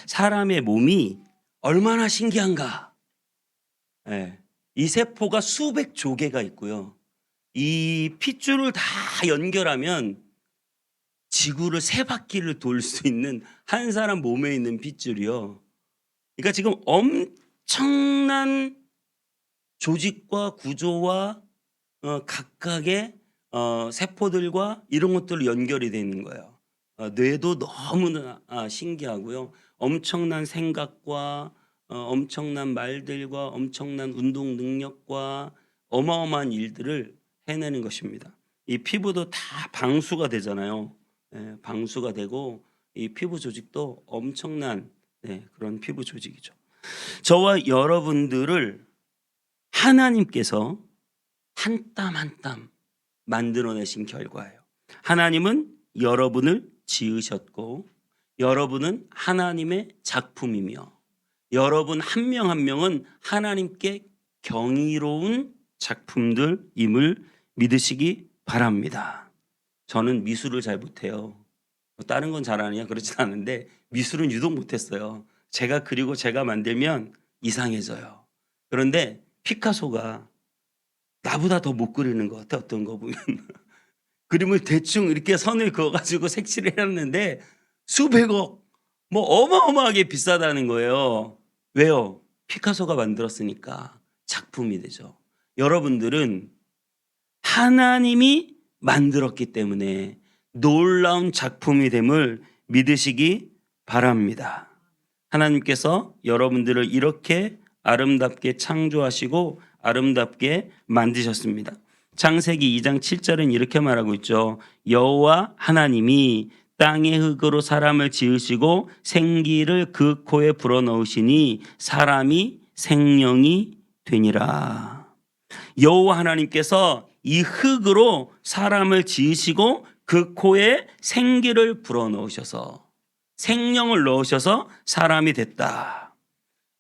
사람의 몸이 얼마나 신기한가. 예, 이 세포가 수백 조개가 있고요. 이 핏줄을 다 연결하면 지구를 세 바퀴를 돌 수 있는 한 사람 몸에 있는 핏줄이요. 그러니까 지금 엄청난 조직과 구조와 각각의 세포들과 이런 것들로 연결이 되어 있는 거예요. 뇌도 너무나 신기하고요. 엄청난 생각과 엄청난 말들과 엄청난 운동 능력과 어마어마한 일들을 해내는 것입니다. 이 피부도 다 방수가 되잖아요. 예, 방수가 되고 이 피부 조직도 엄청난 그런 피부 조직이죠. 저와 여러분들을 하나님께서 한 땀 한 땀 만들어내신 결과예요. 하나님은 여러분을 지으셨고 여러분은 하나님의 작품이며 여러분 한 명 한 명은 하나님께 경이로운 작품들임을 믿으시기 바랍니다. 저는 미술을 잘 못해요. 다른 건 잘하느냐 그렇진 않은데 미술은 유독 못했어요. 제가 그리고 제가 만들면 이상해져요. 그런데 피카소가 나보다 더 못 그리는 것 같아. 어떤 거 보면 그림을 대충 이렇게 선을 그어가지고 색칠을 해놨는데 수백억 뭐 어마어마하게 비싸다는 거예요. 왜요? 피카소가 만들었으니까 작품이 되죠. 여러분들은 하나님이 만들었기 때문에 놀라운 작품이 됨을 믿으시기 바랍니다. 하나님께서 여러분들을 이렇게 아름답게 창조하시고 아름답게 만드셨습니다. 창세기 2장 7절은 이렇게 말하고 있죠. 여호와 하나님이 땅의 흙으로 사람을 지으시고 생기를 그 코에 불어넣으시니 사람이 생명이 되니라. 여호와 하나님께서 이 흙으로 사람을 지으시고 그 코에 생기를 불어넣으셔서 생명을 넣으셔서 사람이 됐다.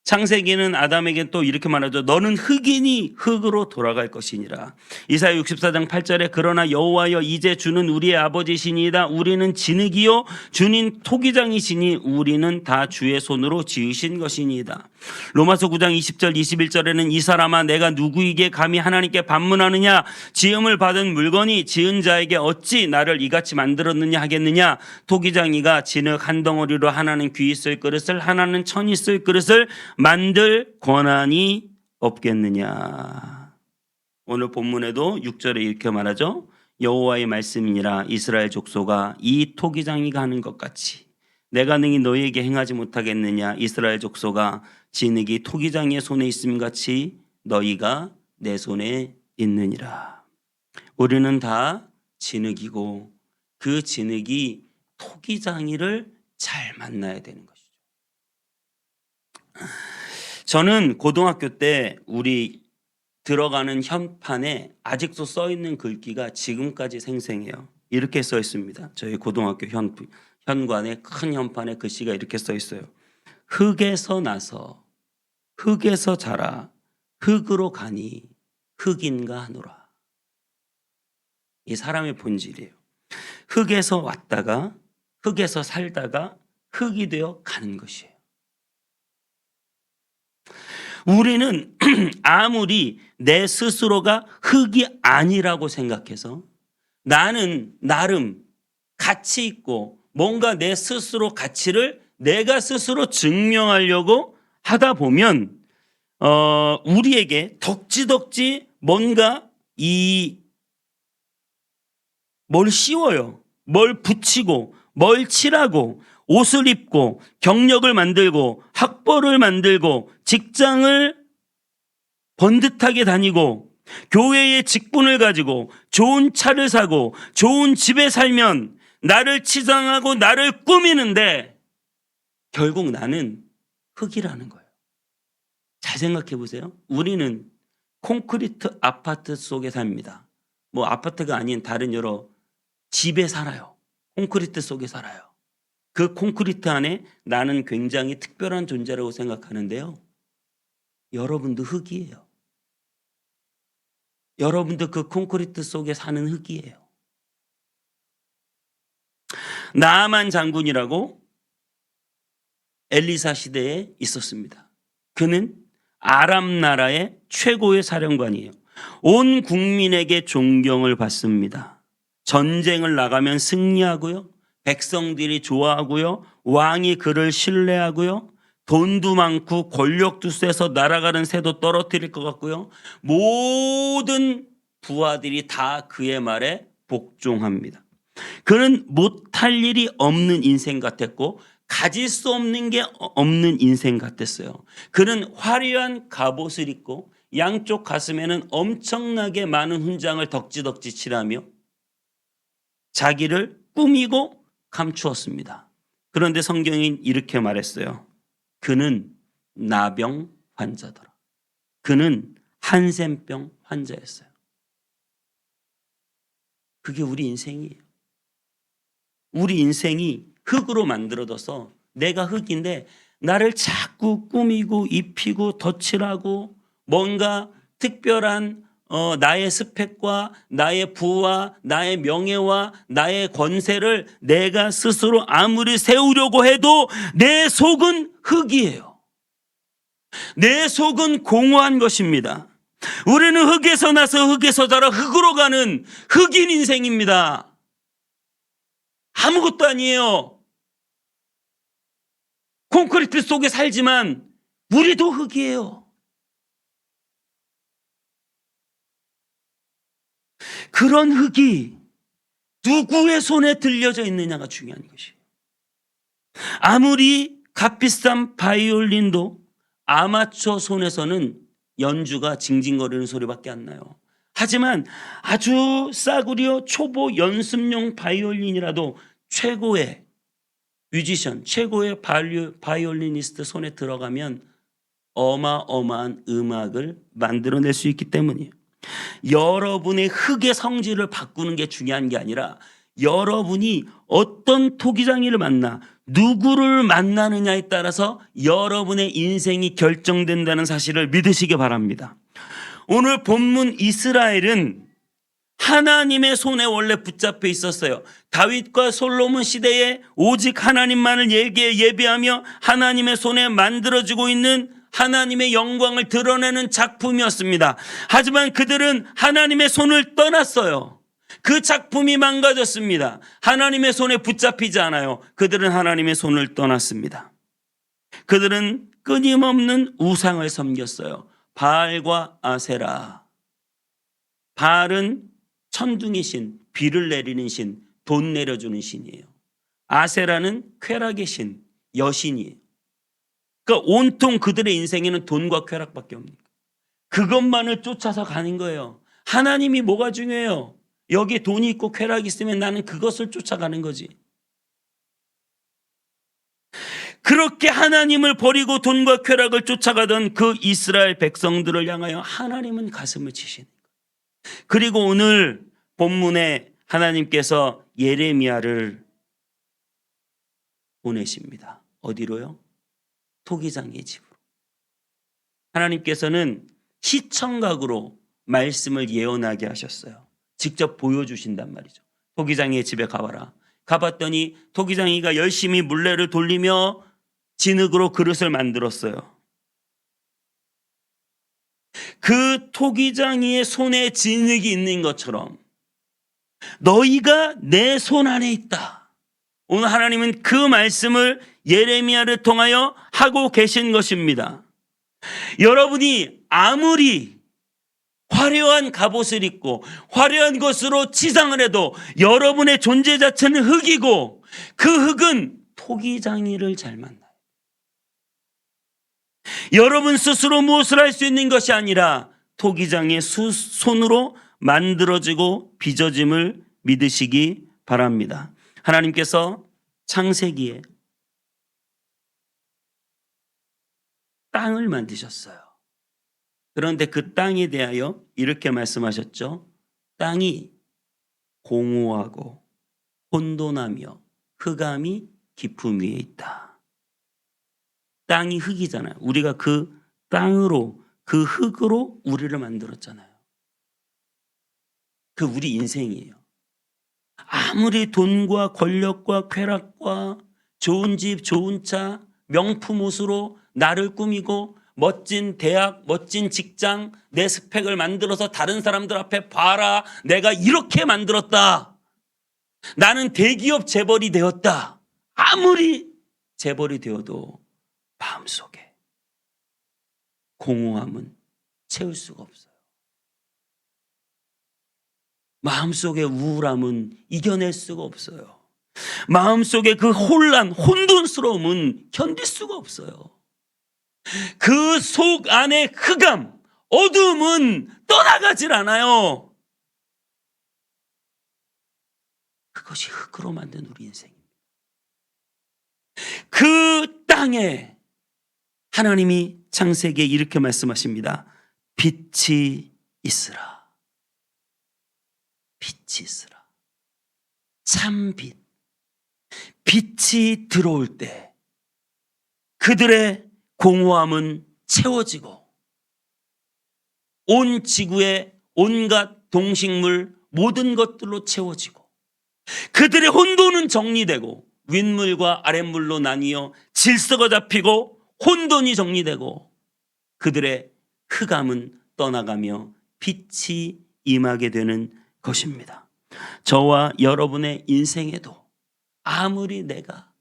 창세기는 아담에게 또 이렇게 말하죠. 너는 흙이니 흙으로 돌아갈 것이니라. 이사야 64장 8절에 그러나 여호와여 이제 주는 우리의 아버지시니이다. 우리는 진흙이요 주는 토기장이시니 우리는 다 주의 손으로 지으신 것이니이다. 로마서 9장 20절 21절에는 이 사람아 내가 누구에게 감히 하나님께 반문하느냐. 지음을 받은 물건이 지은 자에게 어찌 나를 이같이 만들었느냐 하겠느냐. 토기장이가 진흙 한 덩어리로 하나는 귀 쓸 그릇을 하나는 천이 쓸 그릇을 만들 권한이 없겠느냐. 오늘 본문에도 6절에 이렇게 말하죠. 여호와의 말씀이니라 이스라엘 족속아 이 토기장이가 하는 것 같이 내가 능히 너희에게 행하지 못하겠느냐. 이스라엘 족속아 진흙이 토기장이의 손에 있음 같이 너희가 내 손에 있느니라. 우리는 다 진흙이고 그 진흙이 토기장이를 잘 만나야 되는 것이죠. 저는 고등학교 때 우리 들어가는 현판에 아직도 써 있는 글귀가 지금까지 생생해요. 이렇게 써 있습니다. 저희 고등학교 현관에 큰 현판에 글씨가 이렇게 써 있어요. 흙에서 나서 흙에서 자라 흙으로 가니 흙인가 하노라. 이 사람의 본질이에요. 흙에서 왔다가 흙에서 살다가 흙이 되어 가는 것이에요. 우리는 아무리 내 스스로가 흙이 아니라고 생각해서 나는 나름 가치 있고 뭔가 내 스스로 가치를 내가 스스로 증명하려고 하다 보면 우리에게 덕지덕지 뭔가 뭘 씌워요. 뭘 붙이고 뭘 칠하고 옷을 입고 경력을 만들고 학벌을 만들고 직장을 번듯하게 다니고 교회의 직분을 가지고 좋은 차를 사고 좋은 집에 살면 나를 치장하고 나를 꾸미는데 결국 나는 흙이라는 거예요. 잘 생각해 보세요. 우리는 콘크리트 아파트 속에 삽니다. 뭐 아파트가 아닌 다른 여러 집에 살아요. 콘크리트 속에 살아요. 그 콘크리트 안에 나는 굉장히 특별한 존재라고 생각하는데요. 여러분도 흙이에요. 여러분도 그 콘크리트 속에 사는 흙이에요. 나아만 장군이라고 엘리사 시대에 있었습니다. 그는 아람 나라의 최고의 사령관이에요. 온 국민에게 존경을 받습니다. 전쟁을 나가면 승리하고요. 백성들이 좋아하고요. 왕이 그를 신뢰하고요. 돈도 많고 권력도 세서 날아가는 새도 떨어뜨릴 것 같고요. 모든 부하들이 다 그의 말에 복종합니다. 그는 못할 일이 없는 인생 같았고 가질 수 없는 게 없는 인생 같았어요. 그는 화려한 갑옷을 입고 양쪽 가슴에는 엄청나게 많은 훈장을 덕지덕지 칠하며 자기를 꾸미고 감추었습니다. 그런데 성경이 이렇게 말했어요. 그는 나병 환자더라. 그는 한센병 환자였어요. 그게 우리 인생이에요. 우리 인생이 흙으로 만들어져서 내가 흙인데 나를 자꾸 꾸미고 입히고 덧칠하고 뭔가 특별한 나의 스펙과 나의 부와 나의 명예와 나의 권세를 내가 스스로 아무리 세우려고 해도 내 속은 흙이에요. 내 속은 공허한 것입니다. 우리는 흙에서 나서 흙에서 자라 흙으로 가는 흙인 인생입니다. 아무것도 아니에요. 콘크리트 속에 살지만 우리도 흙이에요. 그런 흙이 누구의 손에 들려져 있느냐가 중요한 것이에요. 아무리 값비싼 바이올린도 아마추어 손에서는 연주가 징징거리는 소리밖에 안 나요. 하지만 아주 싸구려 초보 연습용 바이올린이라도 최고의 뮤지션, 최고의 바이올리니스트 손에 들어가면 어마어마한 음악을 만들어낼 수 있기 때문이에요. 여러분의 흙의 성질을 바꾸는 게 중요한 게 아니라 여러분이 어떤 토기장이를 만나 누구를 만나느냐에 따라서 여러분의 인생이 결정된다는 사실을 믿으시기 바랍니다. 오늘 본문 이스라엘은 하나님의 손에 원래 붙잡혀 있었어요. 다윗과 솔로몬 시대에 오직 하나님만을 예배하며 하나님의 손에 만들어지고 있는 하나님의 영광을 드러내는 작품이었습니다. 하지만 그들은 하나님의 손을 떠났어요. 그 작품이 망가졌습니다. 하나님의 손에 붙잡히지 않아요. 그들은 하나님의 손을 떠났습니다. 그들은 끊임없는 우상을 섬겼어요. 바알과 아세라. 바알은 천둥의 신, 비를 내리는 신, 돈 내려주는 신이에요. 아세라는 쾌락의 신, 여신이에요. 그러니까 온통 그들의 인생에는 돈과 쾌락밖에 없습니다. 그것만을 쫓아서 가는 거예요. 하나님이 뭐가 중요해요? 여기 돈이 있고 쾌락이 있으면 나는 그것을 쫓아가는 거지. 그렇게 하나님을 버리고 돈과 쾌락을 쫓아가던 그 이스라엘 백성들을 향하여 하나님은 가슴을 치시는 거예요. 그리고 오늘 본문에 하나님께서 예레미야를 보내십니다. 어디로요? 토기장의 집으로. 하나님께서는 시청각으로 말씀을 예언하게 하셨어요. 직접 보여주신단 말이죠. 토기장의 집에 가봐라. 가봤더니 토기장이가 열심히 물레를 돌리며 진흙으로 그릇을 만들었어요. 그 토기장이의 손에 진흙이 있는 것처럼 너희가 내 손 안에 있다. 오늘 하나님은 그 말씀을 예레미야를 통하여 하고 계신 것입니다. 여러분이 아무리 화려한 갑옷을 입고 화려한 것으로 치장을 해도 여러분의 존재 자체는 흙이고 그 흙은 토기장이를 잘 만나요. 여러분 스스로 무엇을 할 수 있는 것이 아니라 토기장의 손으로 만들어지고 빚어짐을 믿으시기 바랍니다. 하나님께서 창세기에 땅을 만드셨어요. 그런데 그 땅에 대하여 이렇게 말씀하셨죠. 땅이 공허하고 혼돈하며 흑암이 깊음 위에 있다. 땅이 흙이잖아요. 우리가 그 땅으로 그 흙으로 우리를 만들었잖아요. 그 우리 인생이에요. 아무리 돈과 권력과 쾌락과 좋은 집, 좋은 차, 명품 옷으로 나를 꾸미고 멋진 대학, 멋진 직장, 내 스펙을 만들어서 다른 사람들 앞에 봐라. 내가 이렇게 만들었다. 나는 대기업 재벌이 되었다. 아무리 재벌이 되어도 마음속에 공허함은 채울 수가 없어요. 마음속의 우울함은 이겨낼 수가 없어요. 마음속의 그 혼란, 혼돈스러움은 견딜 수가 없어요. 그 속 안의 흑암, 어둠은 떠나가질 않아요. 그것이 흙으로 만든 우리 인생입니다. 그 땅에 하나님이 창세기에 이렇게 말씀하십니다. 빛이 있으라. 빛이 있으라. 참 빛. 빛이 들어올 때 그들의 공허함은 채워지고 온 지구의 온갖 동식물 모든 것들로 채워지고 그들의 혼돈은 정리되고 윗물과 아랫물로 나뉘어 질서가 잡히고 혼돈이 정리되고 그들의 흑암은 떠나가며 빛이 임하게 되는 것입니다. 저와 여러분의 인생에도 아무리 내가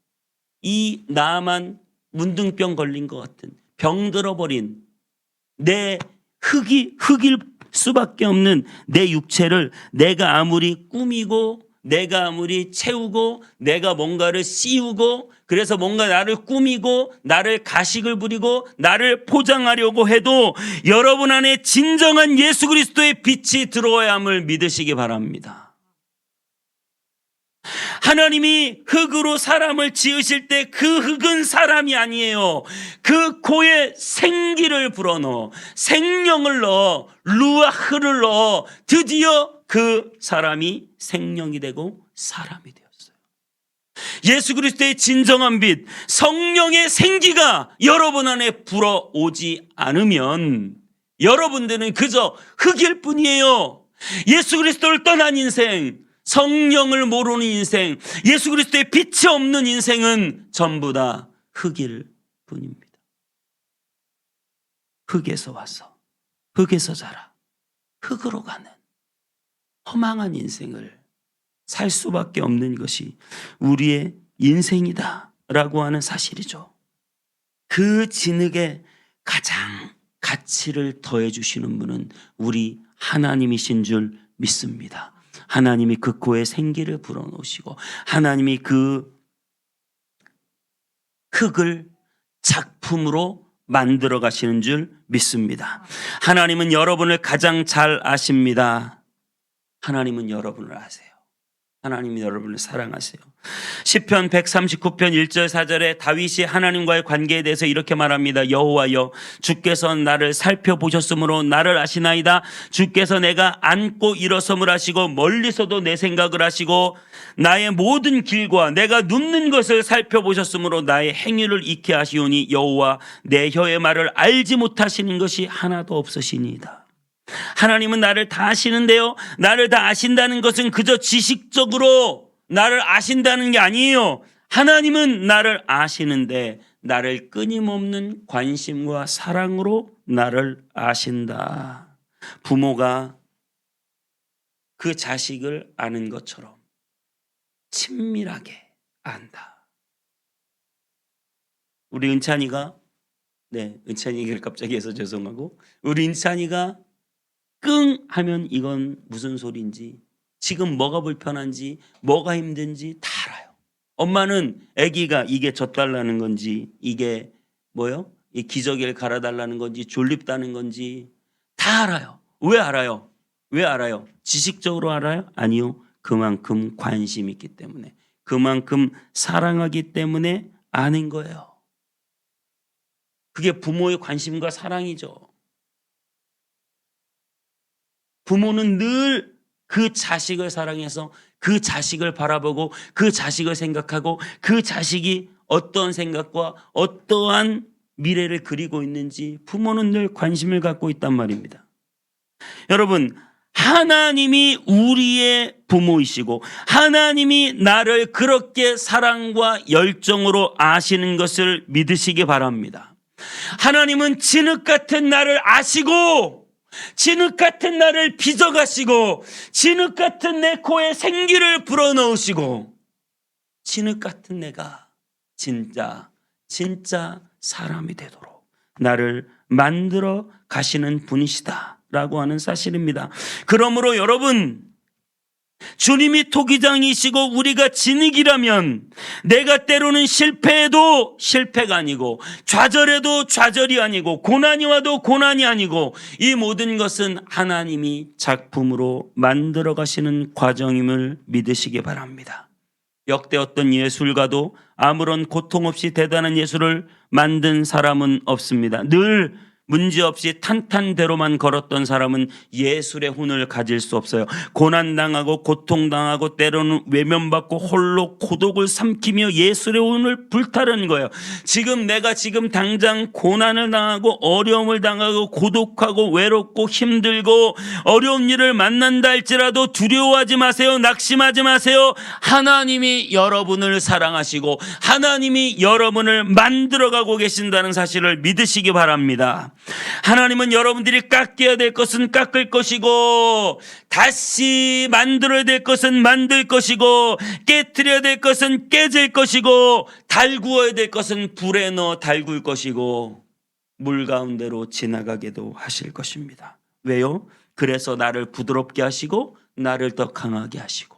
이 나만 문둥병 걸린 것 같은 병들어버린 내 흙일 수밖에 없는 내 육체를 내가 아무리 꾸미고 내가 아무리 채우고 내가 뭔가를 씌우고 그래서 뭔가 나를 꾸미고 나를 가식을 부리고 나를 포장하려고 해도 여러분 안에 진정한 예수 그리스도의 빛이 들어와야 함을 믿으시기 바랍니다. 하나님이 흙으로 사람을 지으실 때 그 흙은 사람이 아니에요. 그 코에 생기를 불어넣어 생명을 넣어 루아흐를 넣어 드디어 그 사람이 생명이 되고 사람이 되었어요. 예수 그리스도의 진정한 빛 성령의 생기가 여러분 안에 불어오지 않으면 여러분들은 그저 흙일 뿐이에요. 예수 그리스도를 떠난 인생, 성령을 모르는 인생, 예수 그리스도의 빛이 없는 인생은 전부 다 흙일 뿐입니다. 흙에서 와서 흙에서 자라 흙으로 가는 허망한 인생을 살 수밖에 없는 것이 우리의 인생이다 라고 하는 사실이죠. 그 진흙에 가장 가치를 더해 주시는 분은 우리 하나님이신 줄 믿습니다. 하나님이 그 코에 생기를 불어넣으시고 하나님이 그 흙을 작품으로 만들어 가시는 줄 믿습니다. 하나님은 여러분을 가장 잘 아십니다. 하나님은 여러분을 아세요. 하나님이 여러분을 사랑하세요. 시편 139편 1절 4절에 다윗이 하나님과의 관계에 대해서 이렇게 말합니다. 여호와여 주께서 나를 살펴보셨으므로 나를 아시나이다. 주께서 내가 앉고 일어섬을 하시고 멀리서도 내 생각을 하시고 나의 모든 길과 내가 눕는 것을 살펴보셨으므로 나의 행위를 익히 하시오니 여호와 내 혀의 말을 알지 못하시는 것이 하나도 없으시니이다. 하나님은 나를 다 아시는데요. 나를 다 아신다는 것은 그저 지식적으로 나를 아신다는 게 아니에요. 하나님은 나를 아시는데 나를 끊임없는 관심과 사랑으로 나를 아신다. 부모가 그 자식을 아는 것처럼 친밀하게 안다. 우리 은찬이가 은찬이 얘기를 갑자기 해서 죄송하고 우리 은찬이가 끙 하면 이건 무슨 소리인지 지금 뭐가 불편한지 뭐가 힘든지 다 알아요. 엄마는 아기가 이게 젖달라는 건지 이게 이 기저귀를 갈아달라는 건지 졸립다는 건지 다 알아요. 왜 알아요? 왜 알아요? 지식적으로 알아요? 아니요. 그만큼 관심이 있기 때문에 그만큼 사랑하기 때문에 아는 거예요. 그게 부모의 관심과 사랑이죠. 부모는 늘 그 자식을 사랑해서 그 자식을 바라보고 그 자식을 생각하고 그 자식이 어떤 생각과 어떠한 미래를 그리고 있는지 부모는 늘 관심을 갖고 있단 말입니다. 여러분 하나님이 우리의 부모이시고 하나님이 나를 그렇게 사랑과 열정으로 아시는 것을 믿으시기 바랍니다. 하나님은 진흙 같은 나를 아시고 진흙 같은 나를 빚어가시고 진흙 같은 내 코에 생기를 불어넣으시고 진흙 같은 내가 진짜 사람이 되도록 나를 만들어 가시는 분이시다라고 하는 사실입니다. 그러므로 여러분, 주님이 토기장이시고 우리가 진흙이라면 내가 때로는 실패해도 실패가 아니고 좌절해도 좌절이 아니고 고난이 와도 고난이 아니고 이 모든 것은 하나님이 작품으로 만들어 가시는 과정임을 믿으시기 바랍니다. 역대 어떤 예술가도 아무런 고통 없이 대단한 예술을 만든 사람은 없습니다. 늘 문제없이 탄탄대로만 걸었던 사람은 예술의 혼을 가질 수 없어요. 고난당하고 고통당하고 때로는 외면받고 홀로 고독을 삼키며 예술의 혼을 불타는 거예요. 내가 지금 당장 고난을 당하고 어려움을 당하고 고독하고 외롭고 힘들고 어려운 일을 만난다 할지라도 두려워하지 마세요. 낙심하지 마세요. 하나님이 여러분을 사랑하시고 하나님이 여러분을 만들어가고 계신다는 사실을 믿으시기 바랍니다. 하나님은 여러분들이 깎여야 될 것은 깎을 것이고 다시 만들어야 될 것은 만들 것이고 깨트려야 될 것은 깨질 것이고 달구어야 될 것은 불에 넣어 달굴 것이고 물 가운데로 지나가게도 하실 것입니다. 왜요? 그래서 나를 부드럽게 하시고 나를 더 강하게 하시고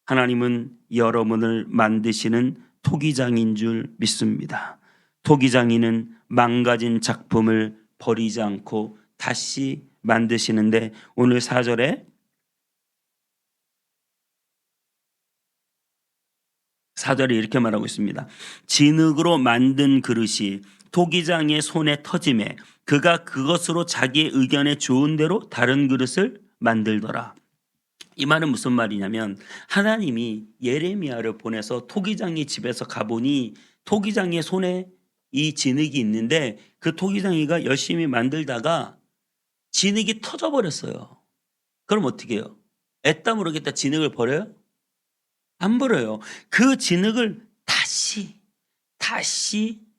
하나님은 여러분을 만드시는 토기장인 줄 믿습니다. 토기장이는 망가진 작품을 버리지 않고 다시 만드시는데 오늘 4절에 이렇게 말하고 있습니다. 진흙으로 만든 그릇이 토기장의 손에 터짐에 그가 그것으로 자기의 의견에 좋은 대로 다른 그릇을 만들더라. 이 말은 무슨 말이냐면 하나님이 예레미야를 보내서 토기장의 집에서 가보니 토기장의 손에 이 진흙이 있는데 그 토기장이가 열심히 만들다가 진흙이 터져버렸어요. 그럼 어떻게 해요? 애따 모르겠다 진흙을 버려요? 안 버려요. 그 진흙을 다시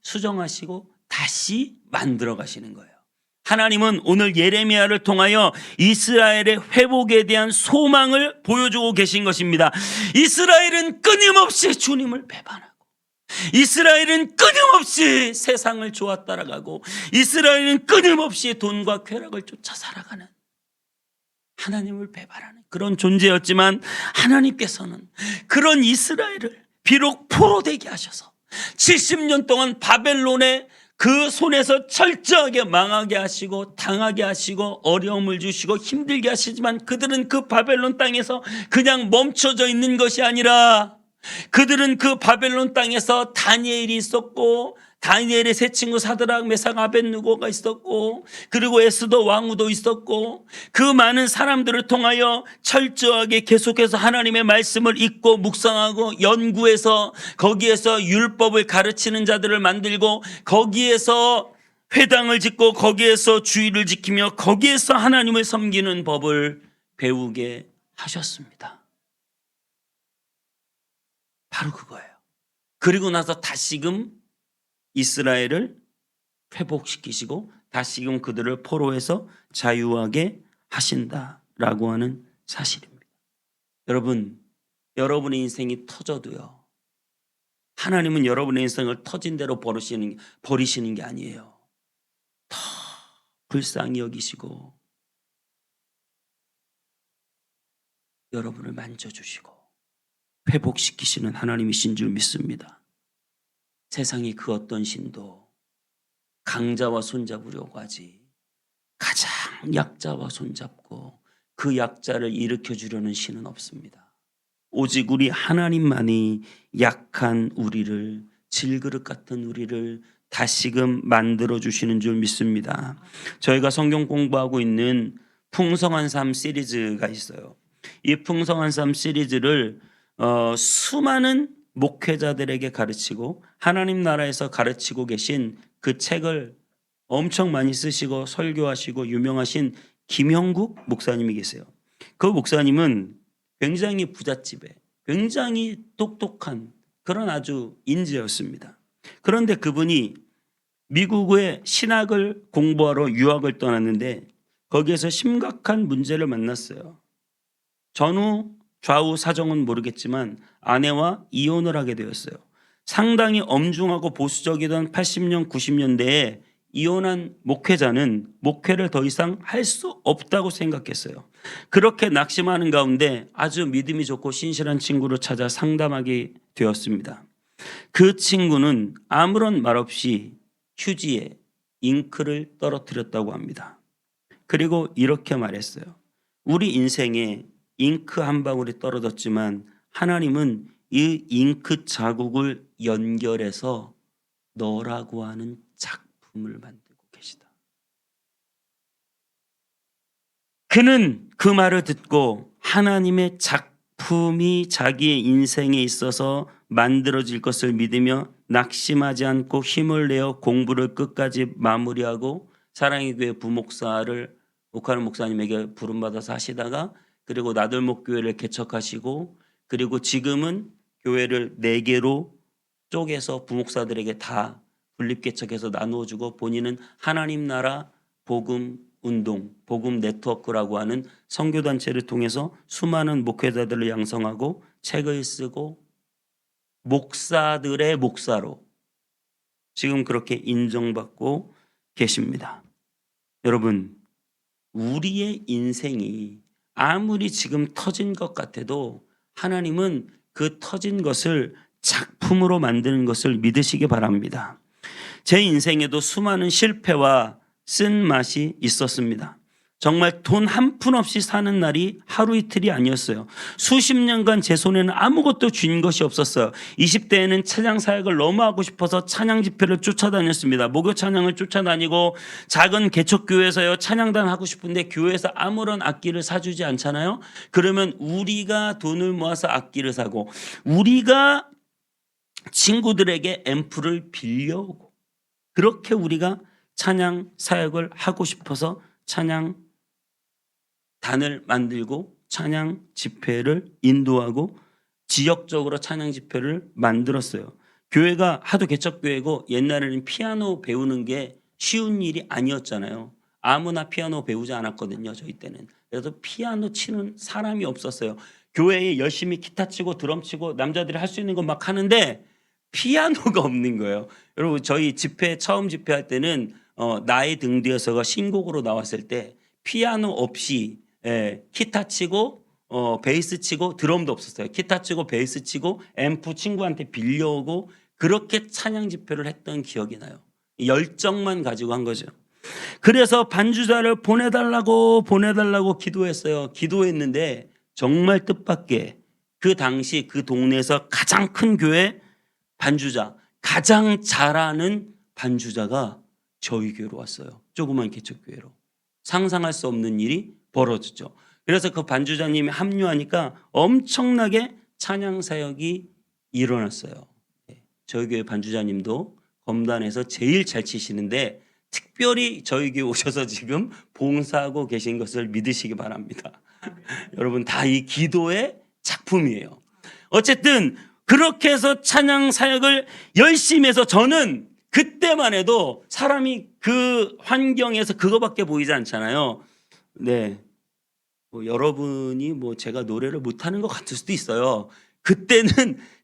수정하시고 다시 만들어 가시는 거예요. 하나님은 오늘 예레미야를 통하여 이스라엘의 회복에 대한 소망을 보여주고 계신 것입니다. 이스라엘은 끊임없이 주님을 배반하고 이스라엘은 끊임없이 세상을 좋아 따라가고 이스라엘은 끊임없이 돈과 쾌락을 쫓아 살아가는 하나님을 배반하는 그런 존재였지만 하나님께서는 그런 이스라엘을 비록 포로되게 하셔서 70년 동안 바벨론의 그 손에서 철저하게 망하게 하시고 당하게 하시고 어려움을 주시고 힘들게 하시지만 그들은 그 바벨론 땅에서 그냥 멈춰져 있는 것이 아니라 그들은 그 바벨론 땅에서 다니엘이 있었고 다니엘의 세 친구 사드락 메삭 아벳느고가 있었고 그리고 에스더 왕후도 있었고 그 많은 사람들을 통하여 철저하게 계속해서 하나님의 말씀을 읽고 묵상하고 연구해서 거기에서 율법을 가르치는 자들을 만들고 거기에서 회당을 짓고 거기에서 주의를 지키며 거기에서 하나님을 섬기는 법을 배우게 하셨습니다. 바로 그거예요. 그리고 나서 다시금 이스라엘을 회복시키시고 다시금 그들을 포로에서 자유하게 하신다라고 하는 사실입니다. 여러분, 여러분의 인생이 터져도요. 하나님은 여러분의 인생을 터진 대로 버리시는 게 아니에요. 더 불쌍히 여기시고 여러분을 만져주시고 회복시키시는 하나님이신 줄 믿습니다. 세상이 그 어떤 신도 강자와 손잡으려고 하지 가장 약자와 손잡고 그 약자를 일으켜 주려는 신은 없습니다. 오직 우리 하나님만이 약한 우리를 질그릇 같은 우리를 다시금 만들어 주시는 줄 믿습니다. 저희가 성경 공부하고 있는 풍성한 삶 시리즈가 있어요. 이 풍성한 삶 시리즈를 수많은 목회자들에게 가르치고 하나님 나라에서 가르치고 계신 그 책을 엄청 많이 쓰시고 설교하시고 유명하신 김형국 목사님이 계세요. 그 목사님은 굉장히 부잣집에 굉장히 똑똑한 그런 아주 인재였습니다. 그런데 그분이 미국의 신학을 공부하러 유학을 떠났는데 거기에서 심각한 문제를 만났어요. 전후 좌우 사정은 모르겠지만 아내와 이혼을 하게 되었어요. 상당히 엄중하고 보수적이던 80년 90년대에 이혼한 목회자는 목회를 더 이상 할 수 없다고 생각했어요. 그렇게 낙심하는 가운데 아주 믿음이 좋고 신실한 친구를 찾아 상담하게 되었습니다. 그 친구는 아무런 말 없이 휴지에 잉크를 떨어뜨렸다고 합니다. 그리고 이렇게 말했어요. 우리 인생에 잉크 한 방울이 떨어졌지만 하나님은 이 잉크 자국을 연결해서 너라고 하는 작품을 만들고 계시다. 그는 그 말을 듣고 하나님의 작품이 자기의 인생에 있어서 만들어질 것을 믿으며 낙심하지 않고 힘을 내어 공부를 끝까지 마무리하고 사랑의 교회 부목사를 옥하는 목사님에게 부름받아서 하시다가 그리고 나들목 교회를 개척하시고 그리고 지금은 교회를 4개로 쪼개서 부목사들에게 다 분립개척해서 나누어주고 본인은 하나님 나라 복음 운동, 복음 네트워크라고 하는 선교단체를 통해서 수많은 목회자들을 양성하고 책을 쓰고 목사들의 목사로 지금 그렇게 인정받고 계십니다. 여러분, 우리의 인생이 아무리 지금 터진 것 같아도 하나님은 그 터진 것을 작품으로 만드는 것을 믿으시기 바랍니다. 제 인생에도 수많은 실패와 쓴맛이 있었습니다. 정말 돈 한 푼 없이 사는 날이 하루 이틀이 아니었어요. 수십 년간 제 손에는 아무것도 쥔 것이 없었어요. 20대에는 찬양 사역을 너무 하고 싶어서 찬양 집회를 쫓아다녔습니다. 목요 찬양을 쫓아다니고 작은 개척교회에서요 찬양단 하고 싶은데 교회에서 아무런 악기를 사주지 않잖아요. 그러면 우리가 돈을 모아서 악기를 사고 우리가 친구들에게 앰프를 빌려오고 그렇게 우리가 찬양 사역을 하고 싶어서 찬양 단을 만들고 찬양 집회를 인도하고 지역적으로 찬양 집회를 만들었어요. 교회가 하도 개척교회고 옛날에는 피아노 배우는 게 쉬운 일이 아니었잖아요. 아무나 피아노 배우지 않았거든요. 저희 때는. 그래서 피아노 치는 사람이 없었어요. 교회에 열심히 기타 치고 드럼 치고 남자들이 할 수 있는 거 막 하는데 피아노가 없는 거예요. 여러분 저희 집회 처음 집회할 때는 나의 등 뒤에서가 신곡으로 나왔을 때 피아노 없이 기타 치고 베이스 치고 드럼도 없었어요. 기타 치고 베이스 치고 앰프 친구한테 빌려오고 그렇게 찬양 집회를 했던 기억이 나요. 열정만 가지고 한 거죠. 그래서 반주자를 보내달라고 기도했어요. 기도했는데 정말 뜻밖의 그 당시 그 동네에서 가장 큰 교회 반주자 가장 잘하는 반주자가 저희 교회로 왔어요. 조그만 개척교회로. 상상할 수 없는 일이 벌어졌죠. 그래서 그 반주자님이 합류하니까 엄청나게 찬양 사역이 일어났어요. 저희 교회 반주자님도 검단에서 제일 잘 치시는데 특별히 저희 교회 오셔서 지금 봉사하고 계신 것을 믿으시기 바랍니다. 여러분 다 이 기도의 작품이에요. 어쨌든 그렇게 해서 찬양 사역을 열심히 해서 저는 그때만 해도 사람이 그 환경에서 그거밖에 보이지 않잖아요. 네. 여러분이 제가 노래를 못하는 것 같을 수도 있어요. 그때는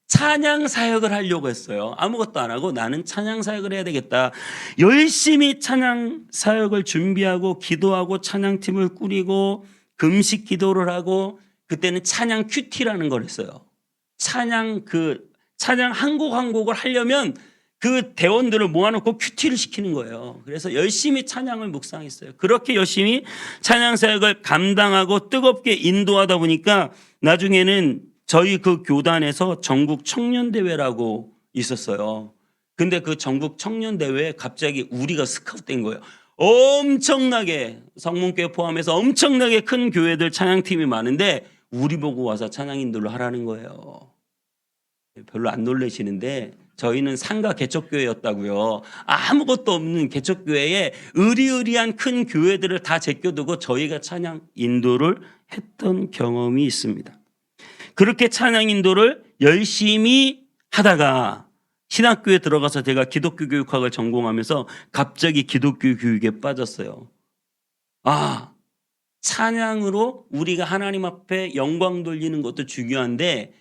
찬양 사역을 하려고 했어요. 아무것도 안 하고 나는 찬양 사역을 해야 되겠다. 열심히 찬양 사역을 준비하고 기도하고 찬양팀을 꾸리고 금식 기도를 하고 그때는 찬양 큐티라는 걸 했어요. 찬양 한 곡 한 곡을 하려면 그 대원들을 모아놓고 큐티를 시키는 거예요. 그래서 열심히 찬양을 묵상했어요. 그렇게 열심히 찬양 사역을 감당하고 뜨겁게 인도하다 보니까 나중에는 저희 그 교단에서 전국 청년대회라고 있었어요. 근데 그 전국 청년대회에 갑자기 우리가 스카우트된 거예요. 엄청나게 성문교회 포함해서 엄청나게 큰 교회들 찬양팀이 많은데 우리 보고 와서 찬양 인도를 하라는 거예요. 별로 안 놀라시는데 저희는 상가 개척교회였다고요. 아무것도 없는 개척교회에 의리의리한 큰 교회들을 다 제껴두고 저희가 찬양 인도를 했던 경험이 있습니다. 그렇게 찬양 인도를 열심히 하다가 신학교에 들어가서 제가 기독교 교육학을 전공하면서 갑자기 기독교 교육에 빠졌어요. 찬양으로 우리가 하나님 앞에 영광 돌리는 것도 중요한데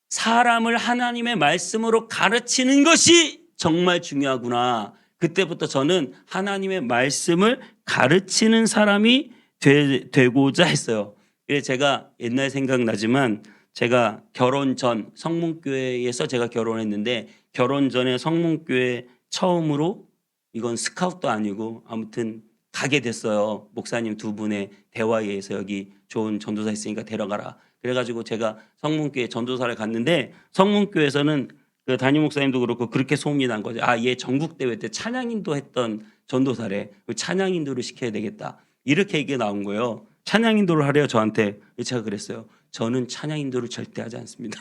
사람을 하나님의 말씀으로 가르치는 것이 정말 중요하구나. 그때부터 저는 하나님의 말씀을 가르치는 사람이 되고자 했어요. 그래서 제가 옛날 생각나지만 제가 결혼 전 성문교회에서 제가 결혼했는데 결혼 전에 성문교회 처음으로 이건 스카웃도 아니고 아무튼 가게 됐어요. 목사님 두 분의 대화에 의해서 여기 좋은 전도사 있으니까 데려가라. 그래가지고 제가 성문교회 전도사를 갔는데 성문교회에서는 그 담임 목사님도 그렇고 그렇게 소문이 난 거죠. 얘 전국대회 때 찬양인도 했던 전도사래. 찬양인도를 시켜야 되겠다. 이렇게 얘기가 나온 거예요. 찬양인도를 하래요 저한테. 제가 그랬어요. 저는 찬양인도를 절대 하지 않습니다.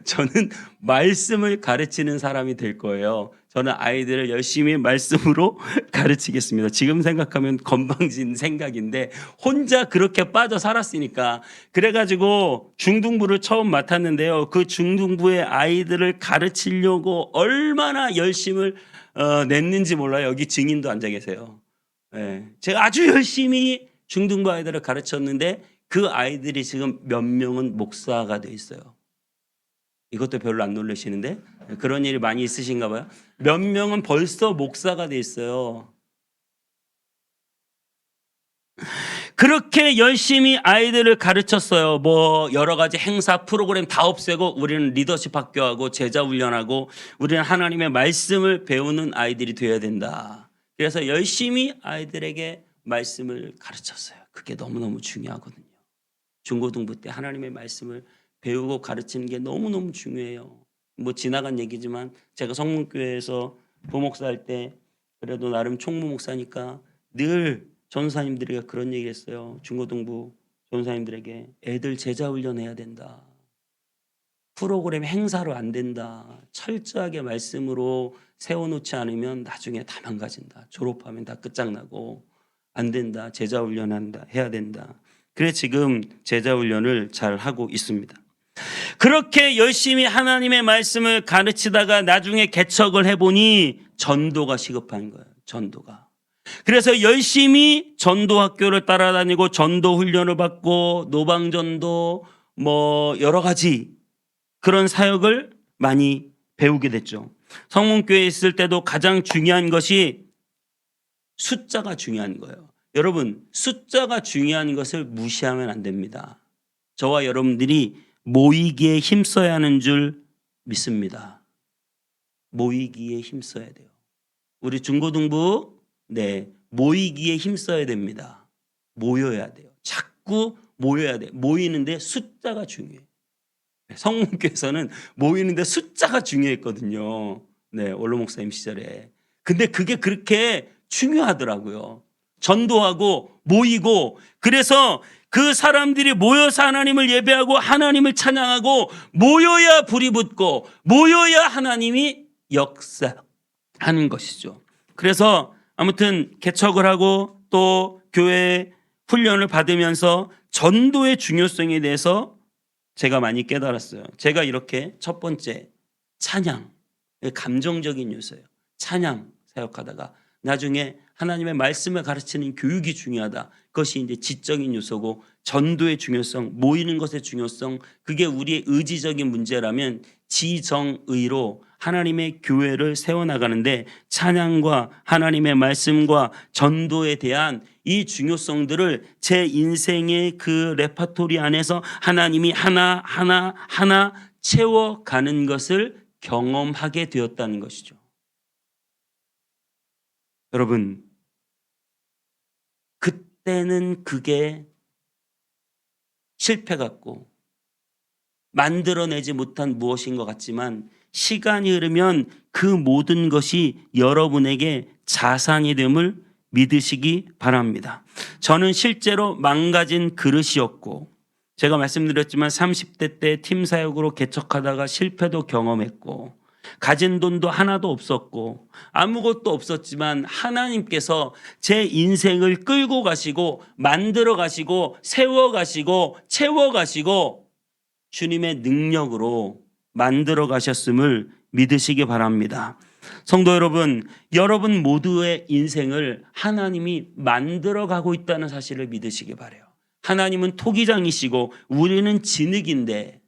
저는 말씀을 가르치는 사람이 될 거예요. 저는 아이들을 열심히 말씀으로 가르치겠습니다. 지금 생각하면 건방진 생각인데 혼자 그렇게 빠져 살았으니까. 그래가지고 중등부를 처음 맡았는데요. 그 중등부의 아이들을 가르치려고 얼마나 열심을 냈는지 몰라요. 여기 증인도 앉아 계세요. 제가 아주 열심히 중등부 아이들을 가르쳤는데 그 아이들이 지금 몇 명은 목사가 돼 있어요. 이것도 별로 안 놀라시는데 그런 일이 많이 있으신가 봐요. 몇 명은 벌써 목사가 돼 있어요. 그렇게 열심히 아이들을 가르쳤어요. 뭐 여러 가지 행사 프로그램 다 없애고 우리는 리더십 학교하고 제자 훈련하고 우리는 하나님의 말씀을 배우는 아이들이 되어야 된다. 그래서 열심히 아이들에게 말씀을 가르쳤어요. 그게 너무너무 중요하거든요. 중고등부 때 하나님의 말씀을 배우고 가르치는 게 너무너무 중요해요. 뭐 지나간 얘기지만 제가 성문교회에서 부목사 할 때 그래도 나름 총무 목사니까 늘 전사님들에게 그런 얘기 했어요. 중고등부 전사님들에게 애들 제자 훈련해야 된다. 프로그램 행사로 안 된다. 철저하게 말씀으로 세워놓지 않으면 나중에 다 망가진다. 졸업하면 다 끝장나고 안 된다. 제자 훈련한다. 해야 된다. 그래 지금 제자 훈련을 잘 하고 있습니다. 그렇게 열심히 하나님의 말씀을 가르치다가 나중에 개척을 해보니 전도가 시급한 거예요. 전도가. 그래서 열심히 전도 학교를 따라다니고 전도 훈련을 받고 노방전도 뭐 여러 가지 그런 사역을 많이 배우게 됐죠. 성문교회에 있을 때도 가장 중요한 것이 숫자가 중요한 거예요. 여러분 숫자가 중요한 것을 무시하면 안 됩니다. 저와 여러분들이 모이기에 힘써야 하는 줄 믿습니다. 모이기에 힘써야 돼요. 우리 중고등부 모이기에 힘써야 됩니다. 모여야 돼요. 자꾸 모여야 돼요. 모이는데 숫자가 중요해요. 성문교에서는 모이는데 숫자가 중요했거든요. 원로 목사님 시절에. 근데 그게 그렇게 중요하더라고요. 전도하고 모이고 그래서 그 사람들이 모여서 하나님을 예배하고 하나님을 찬양하고 모여야 불이 붙고 모여야 하나님이 역사하는 것이죠. 그래서 아무튼 개척을 하고 또 교회 훈련을 받으면서 전도의 중요성에 대해서 제가 많이 깨달았어요. 제가 이렇게 첫 번째 찬양, 감정적인 요소예요. 찬양 사역하다가 나중에 하나님의 말씀을 가르치는 교육이 중요하다. 그것이 이제 지적인 요소고 전도의 중요성, 모이는 것의 중요성, 그게 우리의 의지적인 문제라면 지정의로 하나님의 교회를 세워나가는데 찬양과 하나님의 말씀과 전도에 대한 이 중요성들을 제 인생의 그 레퍼토리 안에서 하나님이 하나 채워가는 것을 경험하게 되었다는 것이죠. 여러분, 그때는 그게 실패 같고 만들어내지 못한 무엇인 것 같지만 시간이 흐르면 그 모든 것이 여러분에게 자산이 됨을 믿으시기 바랍니다. 저는 실제로 망가진 그릇이었고 제가 말씀드렸지만 30대 때 팀 사역으로 개척하다가 실패도 경험했고 가진 돈도 하나도 없었고 아무것도 없었지만 하나님께서 제 인생을 끌고 가시고 만들어 가시고 세워 가시고 채워 가시고 주님의 능력으로 만들어 가셨음을 믿으시기 바랍니다. 성도 여러분, 여러분 모두의 인생을 하나님이 만들어 가고 있다는 사실을 믿으시기 바라요. 하나님은 토기장이시고 우리는 진흙인데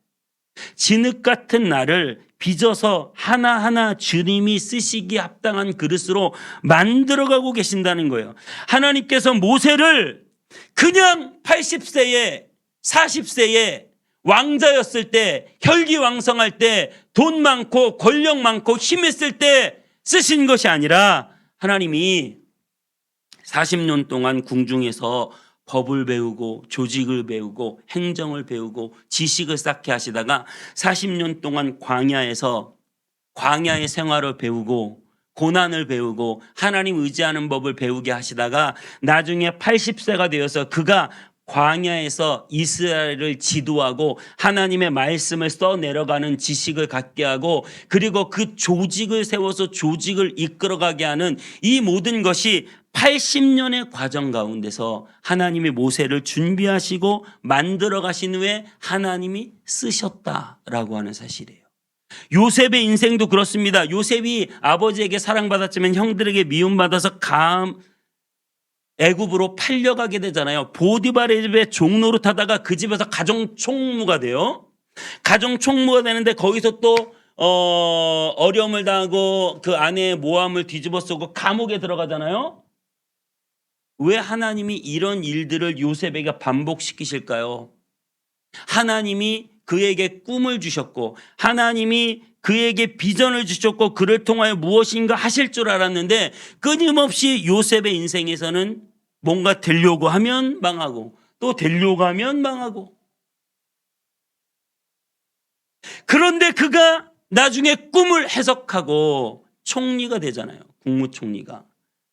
진흙 같은 나를 빚어서 하나하나 주님이 쓰시기 합당한 그릇으로 만들어가고 계신다는 거예요. 하나님께서 모세를 그냥 80세에 40세에 왕자였을 때, 혈기왕성할 때, 돈 많고 권력 많고 힘 있을 때 쓰신 것이 아니라 하나님이 40년 동안 궁중에서 법을 배우고 조직을 배우고 행정을 배우고 지식을 쌓게 하시다가 40년 동안 광야에서 광야의 생활을 배우고 고난을 배우고 하나님 의지하는 법을 배우게 하시다가 나중에 80세가 되어서 그가 광야에서 이스라엘을 지도하고 하나님의 말씀을 써내려가는 지식을 갖게 하고 그리고 그 조직을 세워서 조직을 이끌어가게 하는 이 모든 것이 80년의 과정 가운데서 하나님이 모세를 준비하시고 만들어 가신 후에 하나님이 쓰셨다라고 하는 사실이에요. 요셉의 인생도 그렇습니다. 요셉이 아버지에게 사랑받았지만 형들에게 미움받아서 애굽으로 팔려가게 되잖아요. 보디발의 집에 종노릇하다가 그 집에서 가정 총무가 돼요. 가정 총무가 되는데 거기서 또 어려움을 당하고 그 아내의 모함을 뒤집어 쓰고 감옥에 들어가잖아요. 왜 하나님이 이런 일들을 요셉에게 반복시키실까요? 하나님이 그에게 꿈을 주셨고 하나님이 그에게 비전을 주셨고 그를 통하여 무엇인가 하실 줄 알았는데 끊임없이 요셉의 인생에서는 뭔가 되려고 하면 망하고 또 되려고 하면 망하고 그런데 그가 나중에 꿈을 해석하고 총리가 되잖아요.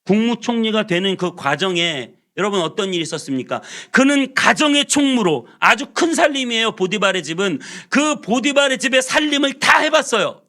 국무총리가 되는 그 과정에 여러분 어떤 일이 있었습니까? 그는 가정의 총무로 아주 큰 살림이에요. 보디발의 집은 그 보디발의 집의 살림을 다 해봤어요.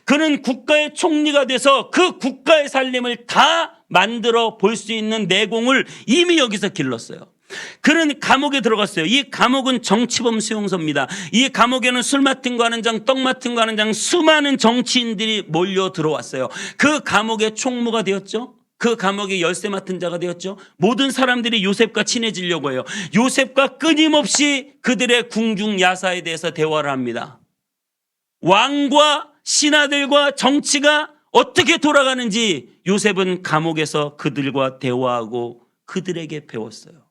그는 국가의 총리가 돼서 그 국가의 살림을 다 만들어 볼 수 있는 내공을 이미 여기서 길렀어요. 그는 감옥에 들어갔어요. 이 감옥은 정치범 수용소입니다. 이 감옥에는 술 맡은 거 하는 장, 떡 맡은 거 하는 장 수많은 정치인들이 몰려 들어왔어요. 그 감옥의 총무가 되었죠. 그 감옥의 열쇠 맡은 자가 되었죠. 모든 사람들이 요셉과 친해지려고 해요. 요셉과 끊임없이 그들의 궁중 야사에 대해서 대화를 합니다. 왕과 신하들과 정치가 어떻게 돌아가는지 요셉은 감옥에서 그들과 대화하고 그들에게 배웠어요.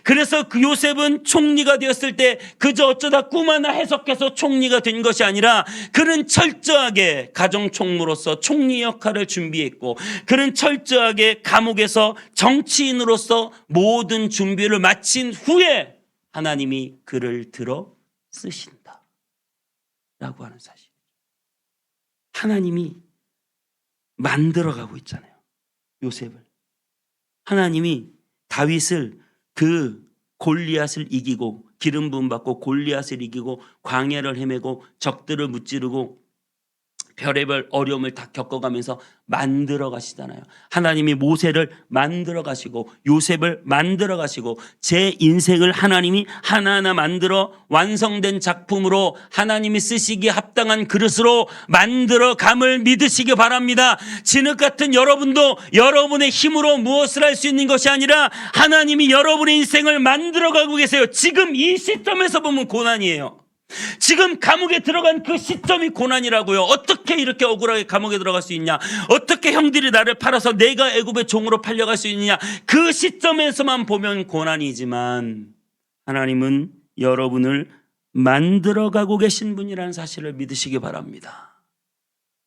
그래서 그 요셉은 총리가 되었을 때 그저 어쩌다 꿈 하나 해석해서 총리가 된 것이 아니라 그는 철저하게 가정총무로서 총리 역할을 준비했고 그는 철저하게 감옥에서 정치인으로서 모든 준비를 마친 후에 하나님이 그를 들어 쓰신다 라고 하는 사실. 하나님이 만들어가고 있잖아요. 요셉을. 하나님이 다윗을 그 골리앗을 이기고 기름 부음 받고 골리앗을 이기고 광야를 헤매고 적들을 무찌르고 별의별 어려움을 다 겪어가면서 만들어 가시잖아요. 하나님이 모세를 만들어 가시고 요셉을 만들어 가시고 제 인생을 하나님이 하나하나 만들어 완성된 작품으로 하나님이 쓰시기에 합당한 그릇으로 만들어 감을 믿으시기 바랍니다. 진흙 같은 여러분도 여러분의 힘으로 무엇을 할 수 있는 것이 아니라 하나님이 여러분의 인생을 만들어 가고 계세요. 지금 이 시점에서 보면 고난이에요. 지금 감옥에 들어간 그 시점이 고난이라고요. 어떻게 이렇게 억울하게 감옥에 들어갈 수 있냐? 어떻게 형들이 나를 팔아서 내가 애굽의 종으로 팔려갈 수 있느냐? 그 시점에서만 보면 고난이지만 하나님은 여러분을 만들어가고 계신 분이라는 사실을 믿으시기 바랍니다.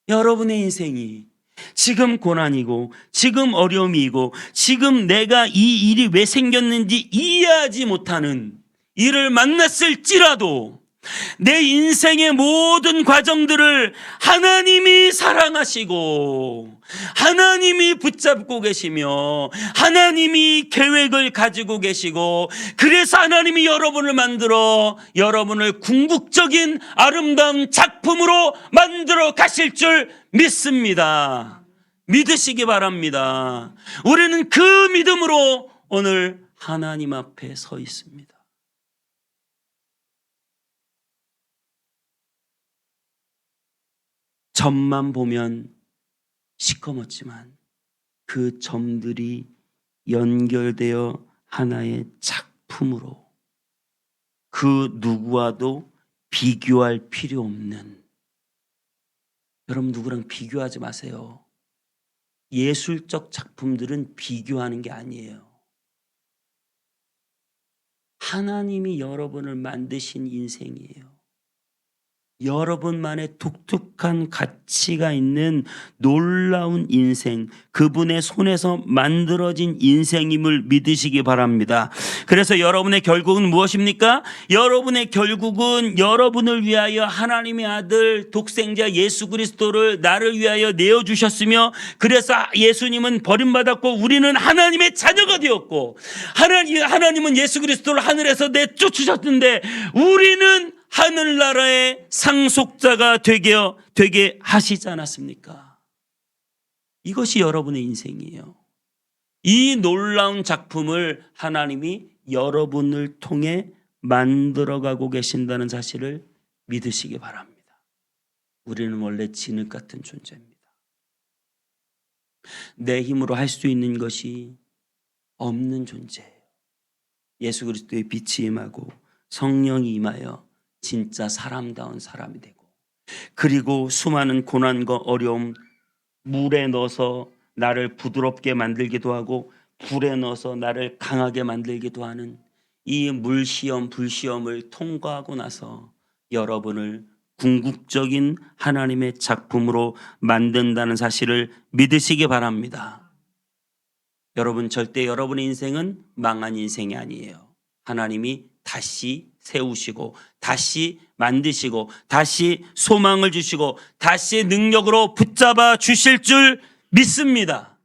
여러분의 인생이 지금 고난이고 지금 어려움이고 지금 내가 이 일이 왜 생겼는지 이해하지 못하는 일을 만났을지라도 내 인생의 모든 과정들을 하나님이 사랑하시고 하나님이 붙잡고 계시며 하나님이 계획을 가지고 계시고, 그래서 하나님이 여러분을 만들어 여러분을 궁극적인 아름다운 작품으로 만들어 가실 줄 믿습니다. 믿으시기 바랍니다. 우리는 그 믿음으로 오늘 하나님 앞에 서 있습니다. 점만 보면 시커멓지만 그 점들이 연결되어 하나의 작품으로, 그 누구와도 비교할 필요 없는, 여러분 누구랑 비교하지 마세요. 예술적 작품들은 비교하는 게 아니에요. 하나님이 여러분을 만드신 인생이에요. 여러분만의 독특한 가치가 있는 놀라운 인생, 그분의 손에서 만들어진 인생임을 믿으시기 바랍니다. 그래서 여러분의 결국은 무엇입니까? 여러분의 결국은 여러분을 위하여 하나님의 아들 독생자 예수 그리스도를 나를 위하여 내어주셨으며, 그래서 예수님은 버림받았고 우리는 하나님의 자녀가 되었고, 하나님은 예수 그리스도를 하늘에서 내쫓으셨는데 우리는 하늘나라의 상속자가 되게 하시지 않았습니까? 이것이 여러분의 인생이에요. 이 놀라운 작품을 하나님이 여러분을 통해 만들어가고 계신다는 사실을 믿으시기 바랍니다. 우리는 원래 진흙 같은 존재입니다. 내 힘으로 할 수 있는 것이 없는 존재예요. 예수 그리스도의 빛이 임하고 성령이 임하여 진짜 사람다운 사람이 되고, 그리고 수많은 고난과 어려움, 물에 넣어서 나를 부드럽게 만들기도 하고 불에 넣어서 나를 강하게 만들기도 하는 이 물시험 불시험을 통과하고 나서 여러분을 궁극적인 하나님의 작품으로 만든다는 사실을 믿으시기 바랍니다. 여러분, 절대 여러분의 인생은 망한 인생이 아니에요. 하나님이 다시 세우시고 다시 만드시고 다시 소망을 주시고 다시 능력으로 붙잡아 주실 줄 믿습니다.